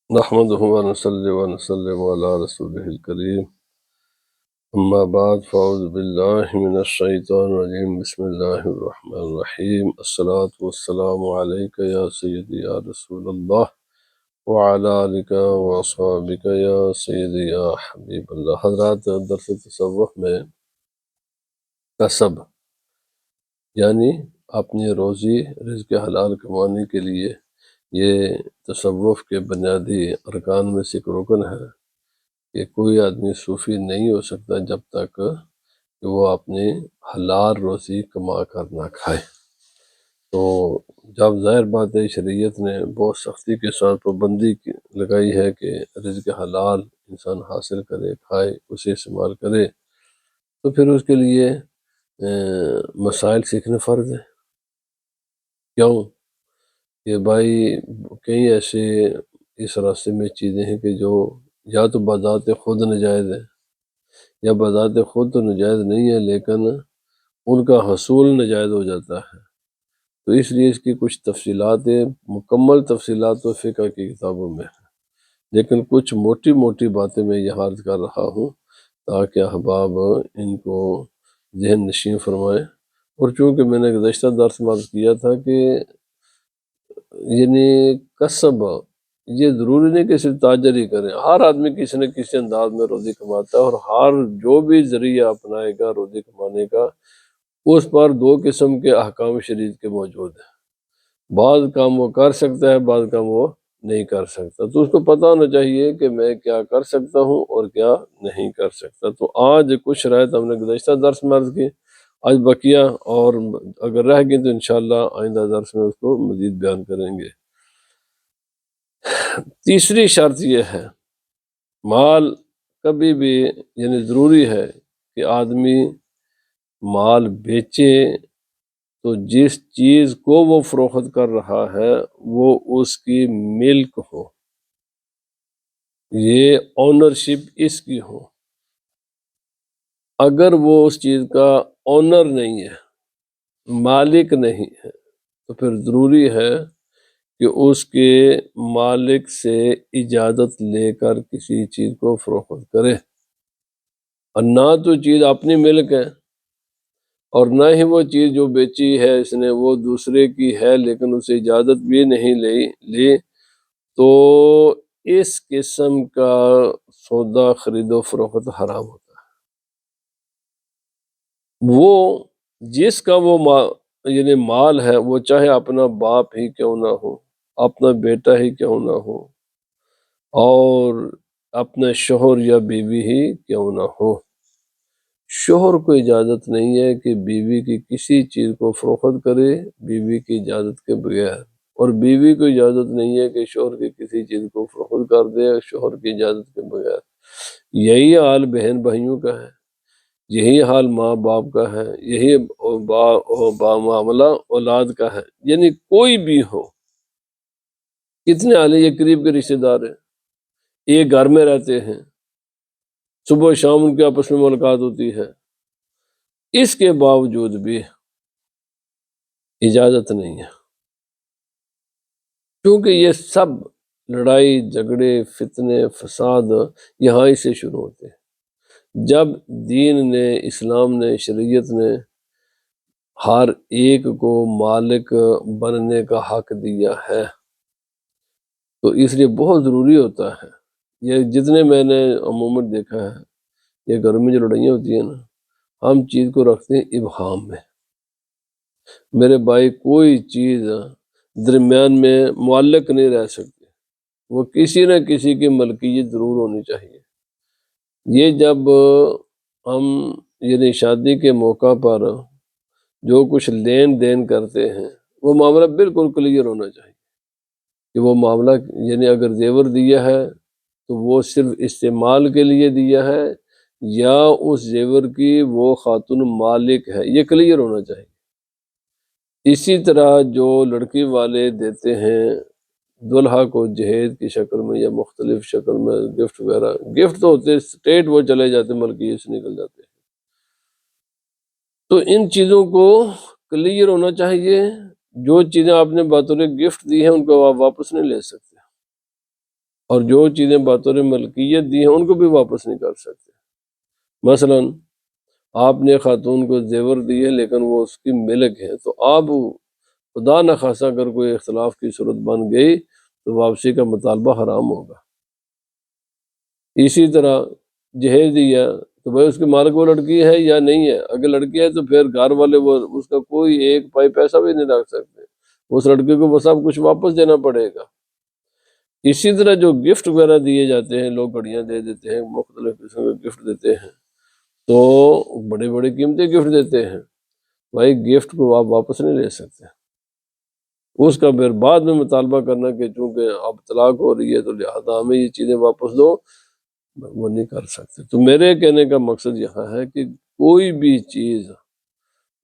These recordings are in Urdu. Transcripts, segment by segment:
نحمده ونصلي ونسلم على رسوله الكريم أما بعد فأعوذ بالله من الشيطان الرجيم بسم الله الرحمن الرحيم الصلاة والسلام عليك يا سيدي يا رسول الله وعلى آلك وأصحابك يا سيدي يا حبيب الله۔ حضرات، درس تصوف میں کسب یعنی اپنی روزی رزق حلال کمانے کے لیے یہ تصوف کے بنیادی ارکان میں سے ایک رکن ہے کہ کوئی آدمی صوفی نہیں ہو سکتا جب تک کہ وہ اپنی حلال روزی کما کر نہ کھائے۔ تو جب ظاہر بات ہے شریعت نے بہت سختی کے ساتھ پابندی لگائی ہے کہ رزق حلال انسان حاصل کرے، کھائے، اسے استعمال کرے، تو پھر اس کے لیے مسائل سیکھنے فرض ہے۔ کیوں کہ بھائی کئی ایسے اس راستے میں چیزیں ہیں کہ جو یا تو بذات خود ناجائز ہے یا بذات خود تو ناجائز نہیں ہے لیکن ان کا حصول ناجائز ہو جاتا ہے۔ تو اس لیے اس کی کچھ تفصیلات، مکمل تفصیلات تو فقہ کی کتابوں میں ہیں، لیکن کچھ موٹی موٹی باتیں میں یہ عرض کر رہا ہوں تاکہ احباب ان کو ذہن نشین فرمائیں۔ اور چونکہ میں نے گزشتہ درس میں عرض کیا تھا کہ یعنی کسب یہ ضروری نہیں کہ صرف تاجر ہی کریں، ہر آدمی کسی نہ کسی انداز میں روزی کماتا ہے، اور ہر جو بھی ذریعہ اپنائے گا روزی کمانے کا اس پر دو قسم کے احکام شریعت کے موجود ہیں۔ بعض کام وہ کر سکتا ہے، بعض کام وہ نہیں کر سکتا، تو اس کو پتہ ہونا چاہیے کہ میں کیا کر سکتا ہوں اور کیا نہیں کر سکتا۔ تو آج کچھ شرائط ہم نے گزشتہ درس میں عرض کی، آج بقیہ اور اگر رہ گئی تو انشاءاللہ آئندہ درس میں اس کو مزید بیان کریں گے۔ تیسری شرط یہ ہے، مال کبھی بھی یعنی ضروری ہے کہ آدمی مال بیچے تو جس چیز کو وہ فروخت کر رہا ہے وہ اس کی ملک ہو، یہ اونرشپ اس کی ہو۔ اگر وہ اس چیز کا اونر نہیں ہے، مالک نہیں ہے، تو پھر ضروری ہے کہ اس کے مالک سے اجازت لے کر کسی چیز کو فروخت کرے، اور نہ تو چیز اپنی ملک ہے اور نہ ہی وہ چیز جو بیچی ہے اس نے وہ دوسرے کی ہے لیکن اسے اجازت بھی نہیں لی، تو اس قسم کا سودا خرید و فروخت حرام ہوتا ہے۔ وہ جس کا وہ یعنی مال ہے، وہ چاہے اپنا باپ ہی کیوں نہ ہو، اپنا بیٹا ہی کیوں نہ ہو، اور اپنے شوہر یا بیوی ہی کیوں نہ ہو، شوہر کو اجازت نہیں ہے کہ بیوی کی کسی چیز کو فروخت کرے بیوی کی اجازت کے بغیر، اور بیوی کو اجازت نہیں ہے کہ شوہر کی کسی چیز کو فروخت کر دے شوہر کی اجازت کے بغیر۔ یہی حال بہن بھائیوں کا ہے، یہی حال ماں باپ کا ہے، یہی معاملہ اولاد کا ہے، یعنی کوئی بھی ہو، کتنے حال یہ قریب کے رشتہ دار ہیں، ایک گھر میں رہتے ہیں، صبح و شام ان کے آپس میں ملاقات ہوتی ہے، اس کے باوجود بھی اجازت نہیں ہے، کیونکہ یہ سب لڑائی جھگڑے فتنے فساد یہاں ہی سے شروع ہوتے ہیں۔ جب دین نے، اسلام نے، شریعت نے ہر ایک کو مالک بننے کا حق دیا ہے، تو اس لیے بہت ضروری ہوتا ہے۔ یہ جتنے میں نے عموماً دیکھا ہے، یہ گھروں میں جو لڑائیاں ہوتی ہیں نا، ہم چیز کو رکھتے ہیں ابہام میں۔ میرے بھائی کوئی چیز درمیان میں معلق نہیں رہ سکتی، وہ کسی نہ کسی کی ملکیت ضرور ہونی چاہیے۔ یہ جب ہم یعنی شادی کے موقع پر جو کچھ لین دین کرتے ہیں وہ معاملہ بالکل کلیئر ہونا چاہیے کہ وہ معاملہ یعنی اگر زیور دیا ہے تو وہ صرف استعمال کے لیے دیا ہے یا اس زیور کی وہ خاتون مالک ہے، یہ کلیئر ہونا چاہیے۔ اسی طرح جو لڑکی والے دیتے ہیں دلہا کو جہیز کی شکل میں یا مختلف شکل میں گفٹ وغیرہ، گفٹ تو ہوتے اسٹیٹ وہ چلے جاتے ملکیت سے نکل جاتے ہیں، تو ان چیزوں کو کلیئر ہونا چاہیے۔ جو چیزیں آپ نے بطور گفٹ دی ہیں ان کو آپ واپس نہیں لے سکتے، اور جو چیزیں بطور ملکیت دی ہیں ان کو بھی واپس نہیں کر سکتے۔ مثلا آپ نے خاتون کو زیور دیے لیکن وہ اس کی ملک ہے، تو آپ خدا نخواستہ اگر کوئی اختلاف کی صورت بن گئی تو واپسی کا مطالبہ حرام ہوگا۔ اسی طرح جہیز دیا تو بھائی اس کے مالک وہ لڑکی ہے یا نہیں ہے، اگر لڑکی ہے تو پھر گھر والے وہ اس کا کوئی ایک پائی پیسہ بھی نہیں رکھ سکتے، اس لڑکی کو وہ سب کچھ واپس دینا پڑے گا۔ اسی طرح جو گفٹ وغیرہ دیے جاتے ہیں، لوگ گھڑیاں دے دیتے ہیں، مختلف قسم کے گفٹ دیتے ہیں، تو بڑے بڑے قیمتی گفٹ دیتے ہیں، بھائی گفٹ کو آپ واپس نہیں لے سکتے، اس کا پھر بعد میں مطالبہ کرنا کہ چونکہ اب طلاق ہو رہی ہے تو لہٰذا ہمیں یہ چیزیں واپس دو، وہ نہیں کر سکتے۔ تو میرے کہنے کا مقصد یہاں ہے کہ کوئی بھی چیز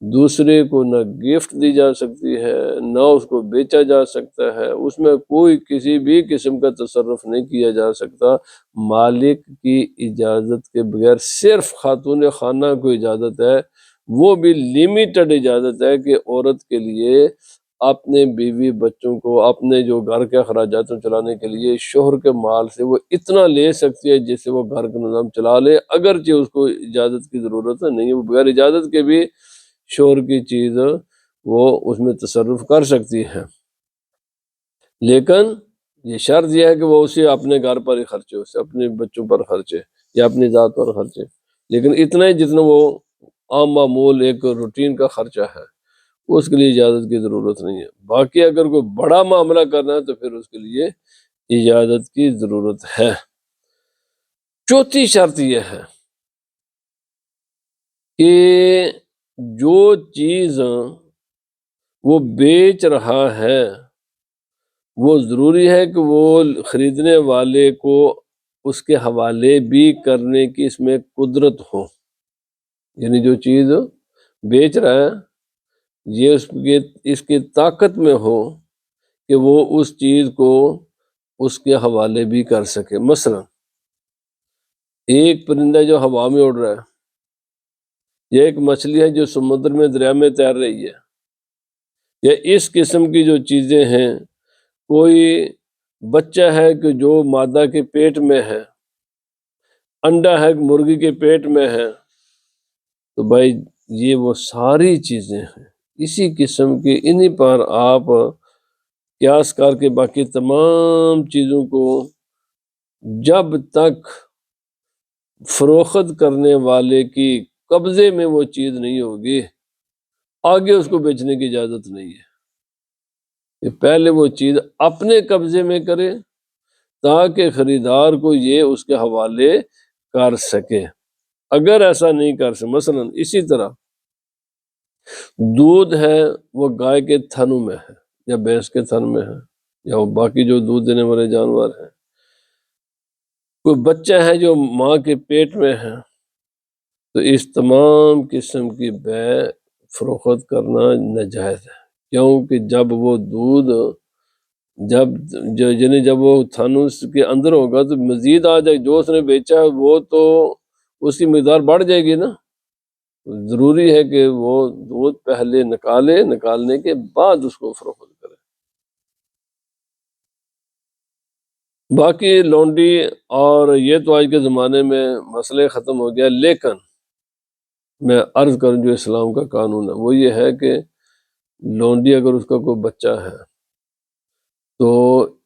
دوسرے کو نہ گفٹ دی جا سکتی ہے، نہ اس کو بیچا جا سکتا ہے، اس میں کوئی کسی بھی قسم کا تصرف نہیں کیا جا سکتا مالک کی اجازت کے بغیر۔ صرف خاتون خانہ کو اجازت ہے، وہ بھی لیمیٹڈ اجازت ہے کہ عورت کے لیے اپنے بیوی بچوں کو، اپنے جو گھر کے اخراجات چلانے کے لیے شوہر کے مال سے وہ اتنا لے سکتی ہے جس سے وہ گھر کا نظام چلا لے، اگرچہ اس کو اجازت کی ضرورت نہیں ہے، وہ بغیر اجازت کے بھی شوہر کی چیز وہ اس میں تصرف کر سکتی ہے، لیکن یہ شرط یہ ہے کہ وہ اسے اپنے گھر پر ہی خرچے، اسے اپنے بچوں پر خرچے یا اپنی ذات پر خرچے، لیکن اتنا ہی جتنا وہ عام معمول ایک روٹین کا خرچہ ہے، اس کے لیے اجازت کی ضرورت نہیں ہے۔ باقی اگر کوئی بڑا معاملہ کرنا ہے تو پھر اس کے لیے اجازت کی ضرورت ہے۔ چوتھی شرط یہ ہے کہ جو چیز وہ بیچ رہا ہے وہ ضروری ہے کہ وہ خریدنے والے کو اس کے حوالے بھی کرنے کی اس میں قدرت ہو، یعنی جو چیز بیچ رہا ہے یہ اس کی طاقت میں ہو کہ وہ اس چیز کو اس کے حوالے بھی کر سکے۔ مثلا ایک پرندہ جو ہوا میں اڑ رہا ہے، یا ایک مچھلی ہے جو سمندر میں دریا میں تیر رہی ہے، یا اس قسم کی جو چیزیں ہیں، کوئی بچہ ہے کہ جو مادہ کے پیٹ میں ہے، انڈا ہے مرغی کے پیٹ میں ہے، تو بھائی یہ وہ ساری چیزیں ہیں اسی قسم کی، انہی پر آپ قیاس کر کے باقی تمام چیزوں کو جب تک فروخت کرنے والے کی قبضے میں وہ چیز نہیں ہوگی آگے اس کو بیچنے کی اجازت نہیں ہے، کہ پہلے وہ چیز اپنے قبضے میں کرے تاکہ خریدار کو یہ اس کے حوالے کر سکے۔ اگر ایسا نہیں کر سکے، مثلا اسی طرح دودھ ہے وہ گائے کے تھنوں میں ہے یا بھینس کے تھن میں ہے یا وہ باقی جو دودھ دینے والے جانور ہیں، کوئی بچہ ہے جو ماں کے پیٹ میں ہے، تو اس تمام قسم کی بے فروخت کرنا ناجائز ہے، کیونکہ جب وہ دودھ جب وہ تھانوس کے اندر ہوگا تو مزید آ جائے، جو اس نے بیچا وہ تو اس کی مقدار بڑھ جائے گی نا، ضروری ہے کہ وہ دودھ پہلے نکالنے کے بعد اس کو فروخت کرے۔ باقی لونڈی اور یہ تو آج کے زمانے میں مسئلے ختم ہو گیا، لیکن میں عرض کروں جو اسلام کا قانون ہے وہ یہ ہے کہ لونڈی اگر اس کا کوئی بچہ ہے تو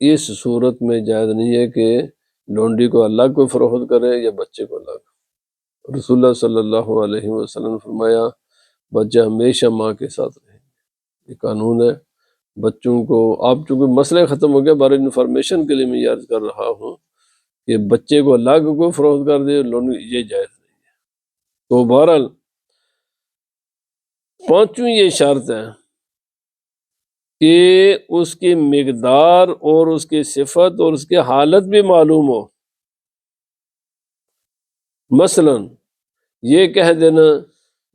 اس صورت میں جائز نہیں ہے کہ لونڈی کو الگ کوئی فروخت کرے یا بچے کو الگ۔ رسول اللہ صلی اللہ علیہ وسلم نے فرمایا بچہ ہمیشہ ماں کے ساتھ رہے، یہ قانون ہے۔ بچوں کو آپ چونکہ مسئلے ختم ہو گیا، بارے انفارمیشن کے لیے میں یہ عرض کر رہا ہوں کہ بچے کو الگ کو فروخت کر دے لونڈی، یہ جائز نہیں ہے۔ تو بہرحال پانچویں یہ شرط ہے کہ اس کی مقدار اور اس کی صفت اور اس کی حالت بھی معلوم ہو۔ مثلا یہ کہہ دینا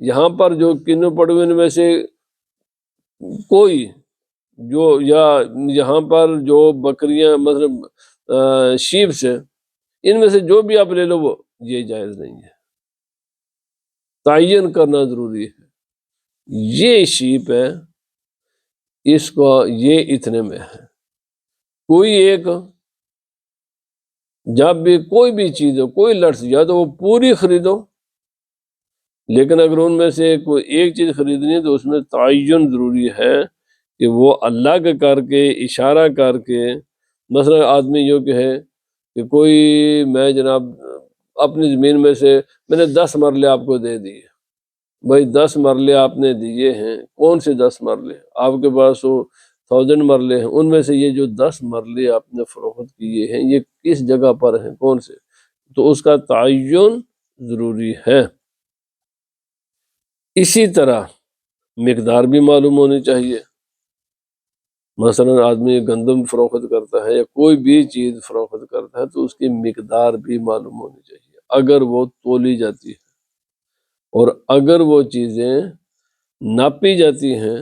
یہاں پر جو کنو پڑے ہوئے ان میں سے کوئی جو، یا یہاں پر جو بکریاں مثلا شیپ سے، ان میں سے جو بھی آپ لے لو، وہ یہ جائز نہیں ہے، تعین کرنا ضروری ہے۔ یہ شیپ ہے، اس کو یہ اتنے میں ہے، کوئی ایک جب بھی کوئی بھی چیز ہو، کوئی لفظ، یا تو وہ پوری خریدو، لیکن اگر ان میں سے کوئی ایک چیز خریدنی ہے تو اس میں تعین ضروری ہے کہ وہ الگ کر کے، اشارہ کر کے، مثلا آدمی یوں کہے کہ کوئی میں جناب اپنی زمین میں سے میں نے 10 مرلے آپ کو دے دیے، بھائی 10 مرلے آپ نے دیے ہیں، کون سے 10 مرلے؟ آپ کے پاس وہ 1000 مرلے ہیں، ان میں سے یہ جو 10 مرلے آپ نے فروخت کیے ہیں یہ کس جگہ پر ہیں، کون سے؟ تو اس کا تعین ضروری ہے۔ اسی طرح مقدار بھی معلوم ہونی چاہیے، مثلا آدمی گندم فروخت کرتا ہے یا کوئی بھی چیز فروخت کرتا ہے تو اس کی مقدار بھی معلوم ہونی چاہیے، اگر وہ تولی جاتی ہے اور اگر وہ چیزیں ناپی جاتی ہیں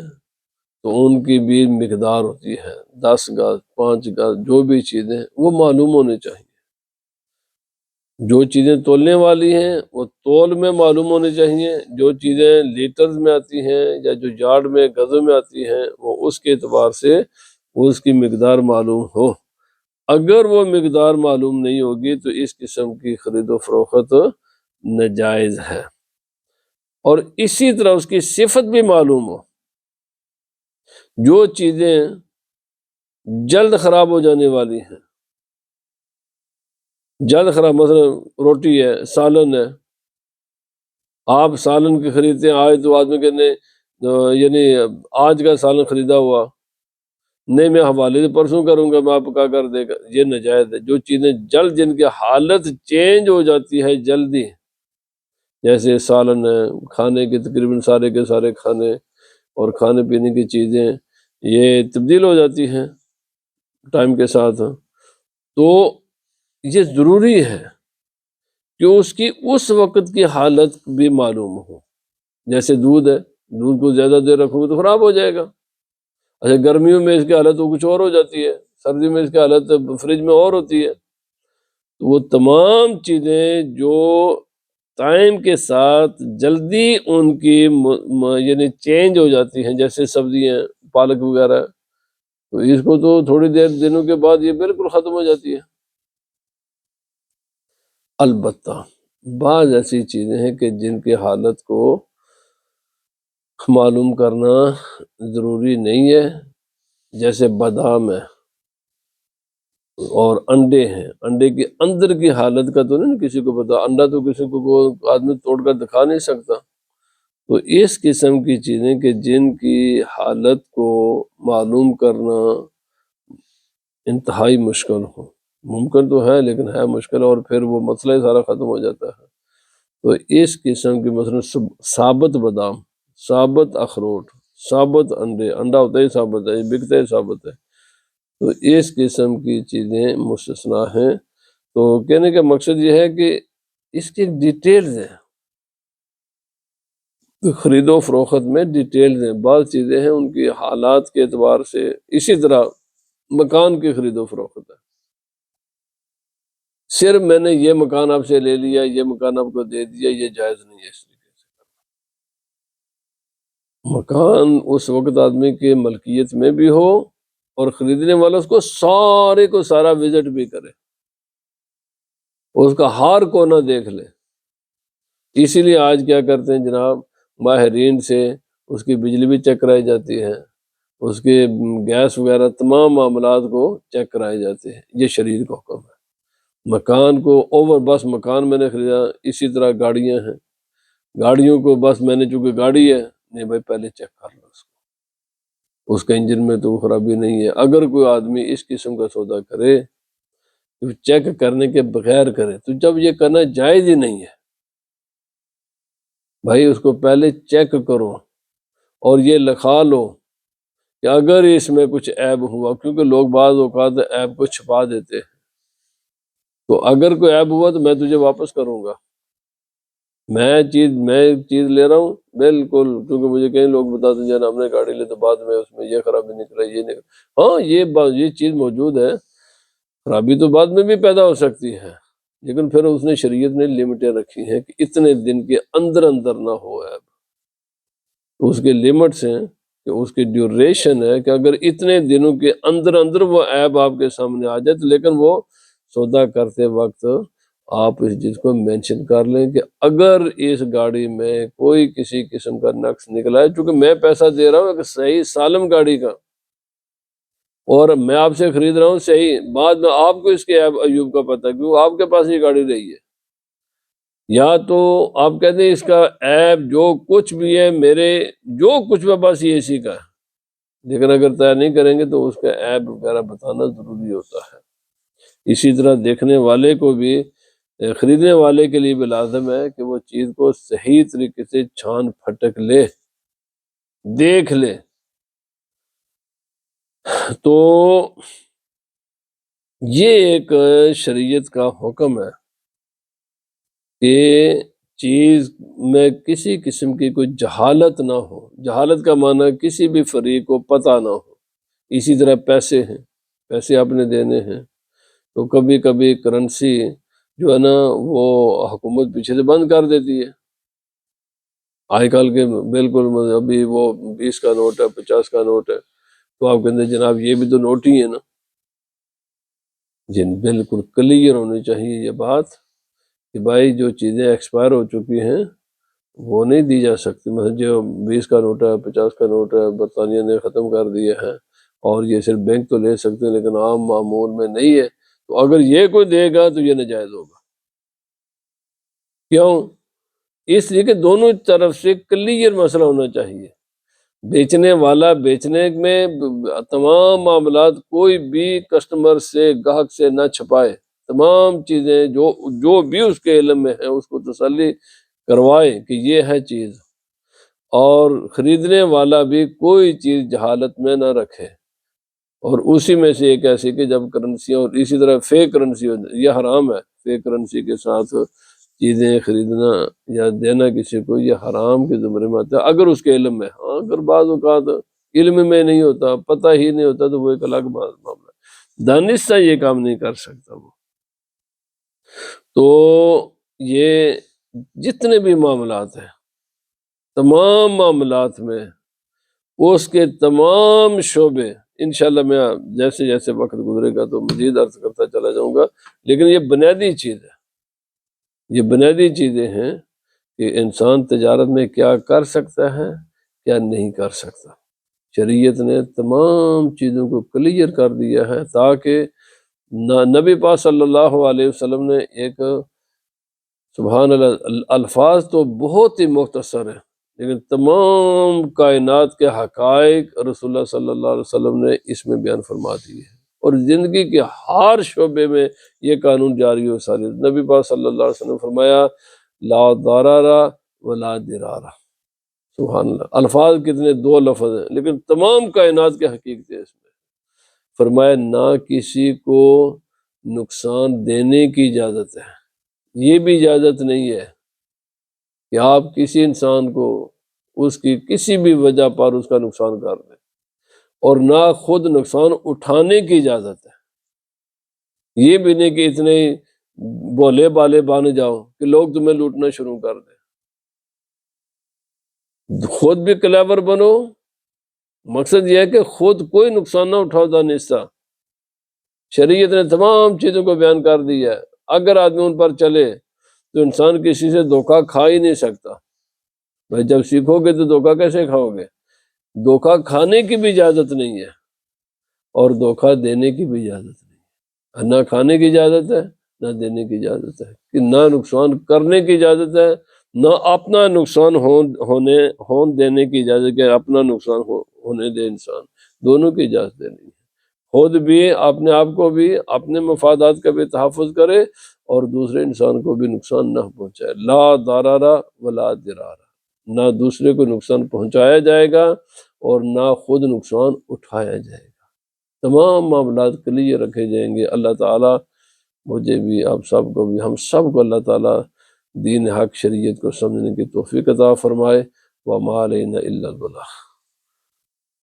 تو ان کی بھی مقدار ہوتی ہے، 10 گز 5 گز جو بھی چیزیں وہ معلوم ہونے چاہیے۔ جو چیزیں تولنے والی ہیں وہ تول میں معلوم ہونی چاہیے، جو چیزیں لیٹرز میں آتی ہیں یا جو یارڈ میں گزوں میں آتی ہیں وہ اس کے اعتبار سے وہ اس کی مقدار معلوم ہو۔ اگر وہ مقدار معلوم نہیں ہوگی تو اس قسم کی خرید و فروخت ناجائز ہے۔ اور اسی طرح اس کی صفت بھی معلوم ہو، جو چیزیں جلد خراب ہو جانے والی ہیں، جلد خراب، مثلا روٹی ہے، سالن ہے، آپ سالن کی خریدتے ہیں، آج تو آدمی کہنے یعنی آج کا سالن خریدا ہوا نہیں، میں حوالے سے پرسوں کروں گا، میں آپ کا کر دے گا، یہ ناجائز ہے۔ جو چیزیں جلد جن کی حالت چینج ہو جاتی ہے جلدی، جیسے سالن ہے، کھانے کے تقریباً سارے کے سارے کھانے اور کھانے پینے کی چیزیں یہ تبدیل ہو جاتی ہیں ٹائم کے ساتھ، تو یہ ضروری ہے کہ اس کی اس وقت کی حالت بھی معلوم ہو۔ جیسے دودھ ہے، دودھ کو زیادہ دیر رکھو گے تو خراب ہو جائے گا، اچھا گرمیوں میں اس کی حالت کچھ اور ہو جاتی ہے، سردیوں میں اس کی حالت فریج میں اور ہوتی ہے، تو وہ تمام چیزیں جو ٹائم کے ساتھ جلدی ان کی یعنی چینج ہو جاتی ہیں، جیسے سبزیاں پالک وغیرہ، تو اس کو تو تھوڑی دیر دنوں کے بعد یہ بالکل ختم ہو جاتی ہے۔ البتہ بعض ایسی چیزیں ہیں کہ جن کی حالت کو معلوم کرنا ضروری نہیں ہے، جیسے بادام ہے اور انڈے ہیں، انڈے کے اندر کی حالت کا تو نہیں کسی کو پتا، انڈا تو کسی کو آدمی توڑ کر دکھا نہیں سکتا، تو اس قسم کی چیزیں کہ جن کی حالت کو معلوم کرنا انتہائی مشکل ہو، ممکن تو ہے لیکن ہے مشکل، اور پھر وہ مسئلہ ہی سارا ختم ہو جاتا ہے۔ تو اس قسم کی مثلا ثابت بادام، ثابت اخروٹ، ثابت انڈے، انڈا ہوتا ہی ثابت ہے، یہ بکتا ہی ثابت ہے، تو اس قسم کی چیزیں مستثنا ہیں۔ تو کہنے کا مقصد یہ ہے کہ اس کی ڈیٹیلز ہیں، خرید و فروخت میں ڈیٹیلز ہیں، بعض چیزیں ہیں ان کی حالات کے اعتبار سے، اسی طرح مکان کی خرید و فروخت ہے، صرف میں نے یہ مکان آپ سے لے لیا، یہ مکان آپ کو دے دیا، یہ جائز نہیں ہے۔ اس طریقے سے مکان اس وقت آدمی کے ملکیت میں بھی ہو اور خریدنے والا اس کو سارے کو سارا وزٹ بھی کرے، اس کا ہر کونا دیکھ لے۔ اسی لیے آج کیا کرتے ہیں جناب، ماہرین سے اس کی بجلی بھی چیک کرائی جاتی ہے، اس کے گیس وغیرہ تمام معاملات کو چیک کرائے جاتے ہیں، یہ شریعت کا حکم ہے۔ مکان کو اوور بس مکان میں نے خریدا، اسی طرح گاڑیاں ہیں، گاڑیوں کو بس میں نے چونکہ گاڑی ہے، نہیں بھائی پہلے چیک کر لو اس کا انجن میں تو خرابی نہیں ہے۔ اگر کوئی آدمی اس قسم کا سودا کرے تو چیک کرنے کے بغیر کرے تو جب یہ کرنا جائز ہی نہیں ہے، بھائی اس کو پہلے چیک کرو اور یہ لکھا لو کہ اگر اس میں کچھ عیب ہوا، کیونکہ لوگ بعض اوقات عیب کو چھپا دیتے ہیں، تو اگر کوئی عیب ہوا تو میں تجھے واپس کروں گا، میں ایک چیز لے رہا ہوں بالکل، کیونکہ مجھے کئی لوگ بتاتے ہیں جانا ہم نے گاڑی لی تو بعد میں اس میں یہ خرابی نکلا، یہ نکلا، ہاں یہ چیز موجود ہے، خرابی تو بعد میں بھی پیدا ہو سکتی ہے، لیکن پھر اس نے شریعت نے لمٹیں رکھی ہیں کہ اتنے دن کے اندر اندر نہ ہو عیب، تو اس کے لمٹس ہیں کہ اس کی ڈیوریشن ہے کہ اگر اتنے دنوں کے اندر اندر وہ عیب آپ کے سامنے آ جائے تو، لیکن وہ سودا کرتے وقت آپ اس چیز کو مینشن کر لیں کہ اگر اس گاڑی میں کوئی کسی قسم کا نقص نکلا ہے، چونکہ میں پیسہ دے رہا ہوں ایک صحیح سالم گاڑی کا، اور میں آپ سے خرید رہا ہوں صحیح، بعد میں آپ کو اس کے عیب ایوب کا پتہ کیوں آپ کے پاس یہ گاڑی رہی ہے، یا تو آپ کہتے ہیں اس کا عیب جو کچھ بھی ہے میرے جو کچھ بھی بس یہ اسی کا ہے، لیکن اگر طے نہیں کریں گے تو اس کا عیب وغیرہ بتانا ضروری ہوتا ہے۔ اسی طرح دیکھنے والے کو بھی، خریدنے والے کے لیے بھی لازم ہے کہ وہ چیز کو صحیح طریقے سے چھان پھٹک لے، دیکھ لے۔ تو یہ ایک شریعت کا حکم ہے کہ چیز میں کسی قسم کی کوئی جہالت نہ ہو۔ جہالت کا معنی کسی بھی فریق کو پتہ نہ ہو۔ اسی طرح پیسے ہیں، پیسے آپ نے دینے ہیں تو کبھی کبھی کرنسی جو ہے نا وہ حکومت پیچھے سے بند کر دیتی ہے۔ آج کل کے بالکل ابھی وہ 20 کا نوٹ ہے، 50 کا نوٹ ہے، تو آپ کہتے ہیں جناب یہ بھی تو نوٹ ہی ہے نا۔ جن بالکل کلیئر ہونی چاہیے یہ بات کہ بھائی جو چیزیں ایکسپائر ہو چکی ہیں وہ نہیں دی جا سکتی۔ مثلا جو 20 کا نوٹ ہے، 50 کا نوٹ ہے، برطانیہ نے ختم کر دیے ہیں، اور یہ صرف بینک تو لے سکتے ہیں لیکن عام معمول میں نہیں ہے، تو اگر یہ کوئی دے گا تو یہ ناجائز ہوگا۔ کیوں؟ اس لیے کہ دونوں طرف سے کلیئر مسئلہ ہونا چاہیے۔ بیچنے والا بیچنے میں تمام معاملات کوئی بھی کسٹمر سے، گاہک سے نہ چھپائے، تمام چیزیں جو بھی اس کے علم میں ہے اس کو تسلی کروائے کہ یہ ہے چیز، اور خریدنے والا بھی کوئی چیز جہالت میں نہ رکھے۔ اور اسی میں سے ایک ایسی کہ جب کرنسیاں، اور اسی طرح فیک کرنسی یہ حرام ہے، فیک کرنسی کے ساتھ چیزیں خریدنا یا دینا کسی کو یہ حرام کے زمرے میں آتا ہے اگر اس کے علم میں۔ ہاں اگر بعض اوقات علم میں نہیں ہوتا، پتہ ہی نہیں ہوتا، تو وہ ایک الگ معاملہ ہے، دانستہ یہ کام نہیں کر سکتا وہ۔ تو یہ جتنے بھی معاملات ہیں، تمام معاملات میں اس کے تمام شعبے، انشاءاللہ میں جیسے جیسے وقت گزرے گا تو مزید عرض کرتا چلا جاؤں گا، لیکن یہ بنیادی چیز ہے، یہ بنیادی چیزیں ہیں کہ انسان تجارت میں کیا کر سکتا ہے، کیا نہیں کر سکتا۔ شریعت نے تمام چیزوں کو کلیئر کر دیا ہے تاکہ نبی پاک صلی اللہ علیہ وسلم نے ایک، سبحان اللہ، الفاظ تو بہت ہی مختصر ہیں لیکن تمام کائنات کے حقائق رسول اللہ صلی اللہ علیہ وسلم نے اس میں بیان فرما دیے ہیں، اور زندگی کے ہر شعبے میں یہ قانون جاری ہو ساری۔ نبی پاک صلی اللہ علیہ وسلم نے فرمایا لا ضرر ولا ضرار۔ سبحان اللہ، الفاظ کتنے، 2 لفظ ہیں لیکن تمام کائنات کے حقیقت ہے اس میں۔ فرمایا نہ کسی کو نقصان دینے کی اجازت ہے، یہ بھی اجازت نہیں ہے کہ آپ کسی انسان کو اس کی کسی بھی وجہ پر اس کا نقصان کر دیں، اور نہ خود نقصان اٹھانے کی اجازت ہے۔ یہ بھی نہیں کہ اتنے بولے بالے بن جاؤ کہ لوگ تمہیں لوٹنا شروع کر دیں۔ خود بھی کلیور بنو، مقصد یہ ہے کہ خود کوئی نقصان نہ اٹھاؤ دانستہ۔ شریعت نے تمام چیزوں کو بیان کر دیا ہے، اگر آدمی ان پر چلے تو انسان کسی سے دھوکہ کھا ہی نہیں سکتا۔ بھائی جب سیکھو گے تو دھوکہ کیسے کھاؤ گے؟ دھوکہ کھانے کی بھی اجازت نہیں ہے اور دھوکہ دینے کی بھی اجازت نہیں ہے۔ نہ کھانے کی اجازت ہے، نہ دینے کی اجازت ہے، کہ نہ نقصان کرنے کی اجازت ہے، نہ اپنا نقصان ہون دینے کی اجازت، کہ اپنا نقصان ہونے دے انسان، دونوں کی اجازت دینی ہے۔ خود بھی اپنے آپ کو بھی، اپنے مفادات کا بھی تحفظ کرے اور دوسرے انسان کو بھی نقصان نہ پہنچائے۔ لا ضرر ولا ضرار، نہ دوسرے کو نقصان پہنچایا جائے گا اور نہ خود نقصان اٹھایا جائے گا۔ تمام معاملات کلیئر رکھے جائیں گے۔ اللہ تعالیٰ مجھے بھی، آپ سب کو بھی، ہم سب کو اللہ تعالیٰ دین حق شریعت کو سمجھنے کی توفیق عطا فرمائے۔ وما علینا الا البلاغ۔